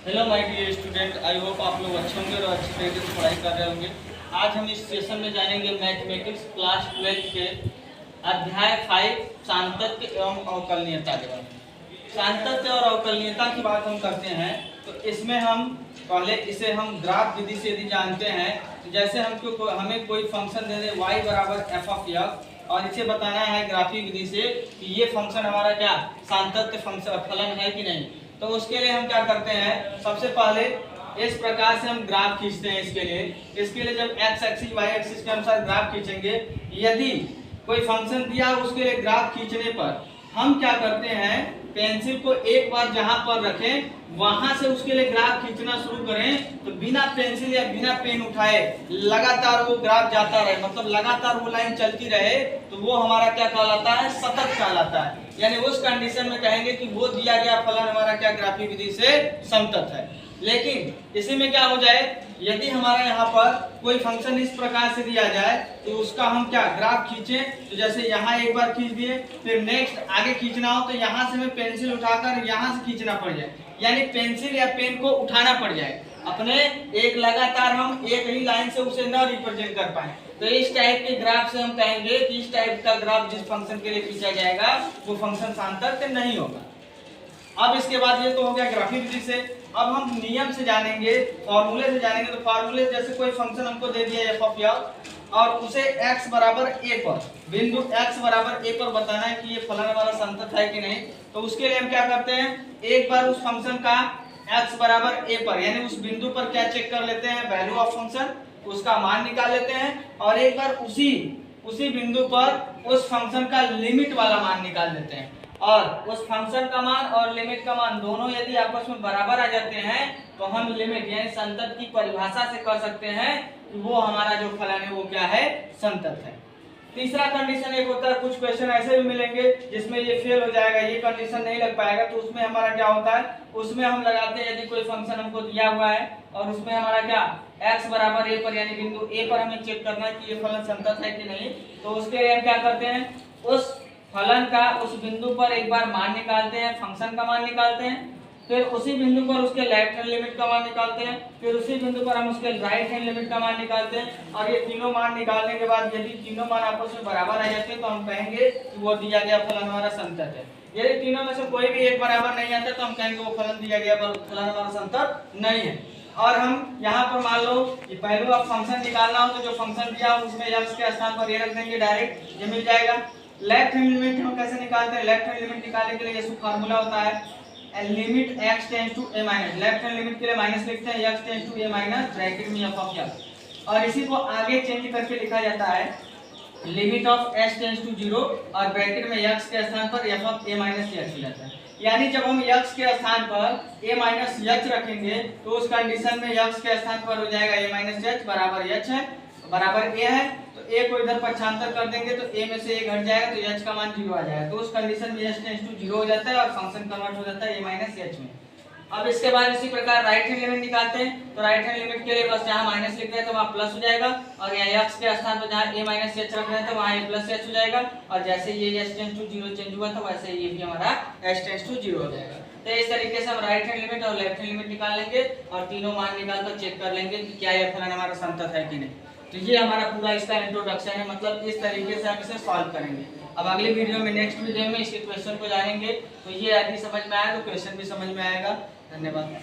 Hello my dear student, I hope आप लोग अच्छे होंगे और अच्छी तरीके से पढ़ाई कर रहे होंगे। आज हम इस सेशन में जानेंगे मैथमेटिक्स क्लास 12 के अध्याय 5 सांतत्य एवं अवकलनीयता के बारे में। सांतत्य और अवकलनीयता की बात हम करते हैं तो इसमें हम पहले इसे हम ग्राफ विधि से यदि जानते हैं तो जैसे हमें कोई फंक्शन दे दे y बराबर एफ ऑफ एक्स और इसे बताना है ग्राफिक विधि से कि ये फंक्शन हमारा क्या सांतत्य फंक्शन फलन है कि नहीं। तो उसके लिए हम क्या करते हैं, सबसे पहले इस प्रकार से हम ग्राफ खींचते हैं। इसके लिए जब x एक्सिस y एक्सिस के अनुसार ग्राफ खींचेंगे, यदि कोई फंक्शन दिया उसके लिए ग्राफ खींचने पर हम क्या करते हैं, पेंसिल को एक बार जहां पर रखें वहां से उसके लिए ग्राफ खींचना शुरू करें तो बिना पेंसिल या बिना पेन उठाए लगातार वो ग्राफ जाता रहे, मतलब लगातार वो लाइन चलती रहे, तो वो हमारा क्या कहलाता है, सतत कहलाता है। यानी उस कंडीशन में कहेंगे कि वो दिया गया फलन हमारा क्या ग्राफिक विधि से समतत है। लेकिन इसी में क्या हो जाए, यदि हमारा यहाँ पर कोई फंक्शन इस प्रकार से दिया जाए तो उसका हम क्या ग्राफ खींचें, तो जैसे यहाँ एक बार खींच दिए, फिर नेक्स्ट आगे खींचना हो तो यहाँ से हमें पेंसिल उठाकर यहाँ से खींचना पड़ जाए, यानी पेंसिल या पेन को उठाना पड़ जाए अपने एक लगातार हम एक ही लाइन से उसे न रिप्रेजेंट कर पाए। तो इस टाइप के ग्राफ से हम कहेंगे कि इस टाइप का ग्राफ जिस फंक्शन के लिए खींचा जाएगा वो फंक्शन सांतत्य नहीं होगा। अब इसके बाद ये तो हो गया ग्राफिक विधि से। अब हम नियम से जानेंगे, फॉर्मूले से जानेंगे। तो फॉर्मूले जैसे कोई फंक्शन हमको दे दिया एफ ऑफ एक्स और उसे x बराबर a पर, बिंदु x बराबर a पर बताना है कि ये फलन हमारा संतत है कि नहीं। तो उसके लिए हम क्या करते हैं, एक बार उस फंक्शन का x बराबर a पर यानी उस बिंदु पर क्या चेक कर लेते हैं, वैल्यू ऑफ फंक्शन, उसका मान निकाल लेते हैं और एक बार उसी बिंदु पर उस फंक्शन का लिमिट वाला मान निकाल लेते हैं। और उस फंक्शन का मान और लिमिट का मान दोनों यदि आपस में बराबर आ जाते हैं तो हम लिमिट यानी संतत की परिभाषा से कह सकते हैं कि वो हमारा जो फलन है वो क्या है, संतत है। तीसरा कंडीशन एक होता है, कुछ क्वेश्चन ऐसे भी मिलेंगे जिसमें ये फेल हो जाएगा, ये कंडीशन नहीं लग पाएगा, तो उसमें हमारा क्या होता है, उसमें हम लगाते हैं यदि कोई फंक्शन हमको दिया हुआ है और उसमें हमारा क्या x बराबर a पर यानी बिंदु a पर हमें चेक करना है कि ये फलन संतत है कि नहीं। तो उसके लिए हम क्या करते हैं, उस फलन का उस बिंदु पर एक बार मान निकालते हैं, फंक्शन का मान निकालते हैं, फिर उसी बिंदु पर उसके लेफ्ट हैंड लिमिट का मान निकालते हैं, फिर उसी बिंदु पर हम उसके राइट हैंड लिमिट का मान निकालते हैं। और ये तीनों मान निकालने के बाद यदि तीनों मान आपस में बराबर आ जाते हैं तो हम कहेंगे कि वो दिया गया फलन हमारा संतत है। यदि तीनों में से कोई भी एक बराबर नहीं आता तो हम कहेंगे वो फलन दिया गया फलन हमारा संतत नहीं है। और हम यहाँ पर मान लो कि पहले आप फंक्शन निकालना हो तो जो फंक्शन दिया हो उसमें x के स्थान पर a रख देंगे, डायरेक्ट ये मिल जाएगा। लेफ्ट हैंड लिमिट हम कैसे निकालते हैं, लेफ्ट हैंड लिमिट निकालने के लिए ये फार्मूला होता है limit x tends to a minus, left hand limit के लिए माइनस लिखते हैं, x tends to a minus bracket में f ऑफ x, और इसी को आगे चेंज करके लिखा जाता है limit of s tends to 0 और ब्रैकेट में x के स्थान पर f of a minus h हो जाता है। यानी जब हम x के स्थान पर a माइनस h रखेंगे तो उस कंडीशन में x के स्थान पर हो जाएगा a माइनस h बराबर h है, बराबर a है, तो a को इधर पक्षांतर कर देंगे तो a में से a घट जाएगा तो h का मान 0 आ जाएगा। तो उस कंडीशन में h टेंड्स टू 0 हो जाता है और फंक्शन कन्वर्ट हो जाता है a माइनस h में। अब इसके बाद इसी प्रकार राइट हैंड लिमिट निकालते हैं, तो राइट हैंड लिमिट के लिए बस जहां माइनस लिख रहे हैं तो वहां प्लस हो जाएगा और यहाँ x के स्थान पर जहां a माइनस h रख रहे हैं तो वहां a प्लस h हो जाएगा, और जैसे ये h टेंड्स टू 0 चेंज हुआ था वैसे ये भी हमारा h टेंड्स टू 0 हो जाएगा। तो इस तरीके से हम राइट हैंड लिमिट और लेफ्ट हैंड लिमिट निकाल लेंगे और तीनों मान निकालकर चेक कर लेंगे कि क्या यह फलन हमारा संतत है कि नहीं। तो ये हमारा पूरा इसका इंट्रोडक्शन है, मतलब इस तरीके से हम इसे सॉल्व करेंगे। अब अगले वीडियो में नेक्स्ट वीडियो में इसके क्वेश्चन को जानेंगे, तो ये यदि समझ में आया तो क्वेश्चन भी समझ में आएगा। धन्यवाद।